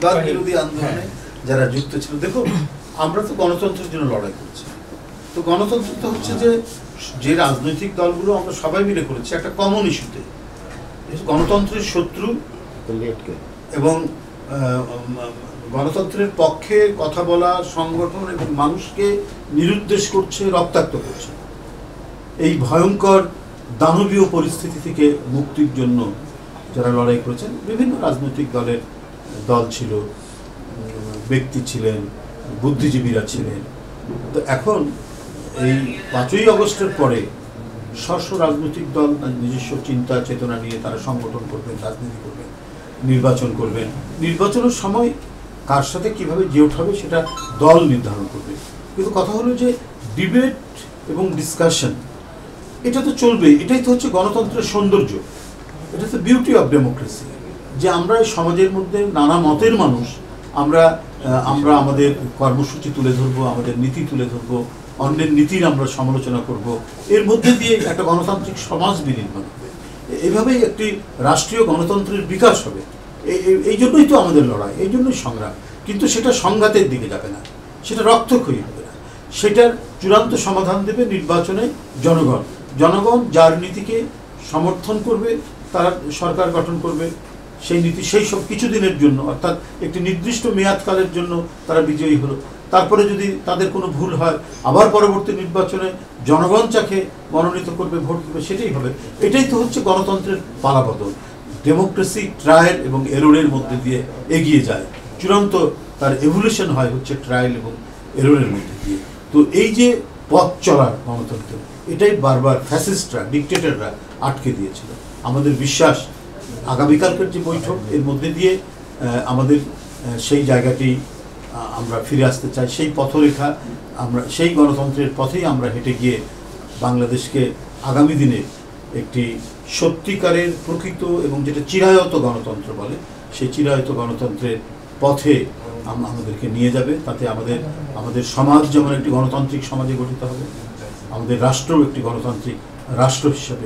ফ্যাসিবাদ বিরোধী আন্দোলনে যারা যুক্ত ছিল, দেখুন আমরা তো গণতন্ত্রের জন্য লড়াই করছি। তো গণতন্ত্র তো হচ্ছে যে রাজনৈতিক দলগুলো আমরা সবাই মিলে করেছি একটা কমন ইস্যুতে, গণতন্ত্রের শত্রু এবং গণতন্ত্রের পক্ষে কথা বলা সংগঠন এবং মানুষকে নিরুদ্দেশ করছে, রক্তাক্ত করছে। এই ভয়ঙ্কর দানবীয় পরিস্থিতি থেকে মুক্তির জন্য যারা লড়াই করেছেন, বিভিন্ন রাজনৈতিক দল ছিল, ব্যক্তি ছিলেন, বুদ্ধিজীবীরা ছিলেন। তো এখন এই 5ই আগস্টের পরে স্ব রাজনৈতিক দল নিজস্ব চিন্তা চেতনা নিয়ে তারা সংগঠন করবেন, রাজনীতি করবেন, নির্বাচন করবেন। নির্বাচনের সময় কার সাথে কিভাবে জেট হবে সেটা দল নির্ধারণ করবে। কিন্তু কথা হলো যে ডিবেট এবং ডিসকাশন এটা তো চলবে, এটাই তো হচ্ছে গণতন্ত্রের সৌন্দর্য, এটা তো বিউটি অফ ডেমোক্রেসি। যে আমরা এই সমাজের মধ্যে নানা মতের মানুষ, আমরা আমাদের কর্মসূচি তুলে ধরবো, আমাদের নীতি তুলে ধরবো, অন্যের নীতির আমরা সমালোচনা করব, এর মধ্যে দিয়ে একটা গণতান্ত্রিক সমাজ বিনির্মাণ হবে। এভাবেই একটি রাষ্ট্রীয় গণতন্ত্রের বিকাশ হবে। এই জন্যই তো আমাদের লড়াই, এই জন্যই সংগ্রাম। কিন্তু সেটা সংঘাতের দিকে যাবে না, সেটা রক্তক্ষয়ী হবে না। সেটার চূড়ান্ত সমাধান দেবে নির্বাচনে জনগণ যার নীতিকে সমর্থন করবে তারা সরকার গঠন করবে। সেই নীতি সেই সব কিছুদিনের জন্য, অর্থাৎ একটি নির্দিষ্ট মেয়াদকালের জন্য তারা বিজয়ী হলো। তারপরে যদি তাদের কোনো ভুল হয়, আবার পরবর্তী নির্বাচনে জনগণ যাকে মনোনীত করবে, ভোট দেবে, সেটাই হবে। এটাই তো হচ্ছে গণতন্ত্রের পালাবদল। ডেমোক্রেসি ট্রায়াল এবং এররের মধ্যে দিয়ে এগিয়ে যায়, চূড়ান্ত তার এভলিউশন হয় হচ্ছে ট্রায়াল এবং এররের মধ্যে দিয়ে। তো এই যে পথ চলার গণতন্ত্র, এটাই বারবার ফ্যাসিস্টরা, ডিকটেটররা আটকে দিয়েছিল। আমাদের বিশ্বাস আগামীকালকের যে বৈঠক, এর মধ্যে দিয়ে আমাদের সেই জায়গাটি আমরা ফিরে আসতে চাই। সেই পথরেখা, আমরা সেই গণতন্ত্রের পথেই আমরা হেঁটে গিয়ে বাংলাদেশকে আগামী দিনে একটি সত্যিকারের প্রকৃত এবং যেটা চিরায়ত গণতন্ত্র বলে, সেই চিরায়ত গণতন্ত্রের পথে আমাদেরকে নিয়ে যাবে। তাতে আমাদের সমাজ যেমন একটি গণতান্ত্রিক সমাজে গঠিত হবে, আমাদের রাষ্ট্রও একটি গণতান্ত্রিক রাষ্ট্র হিসাবে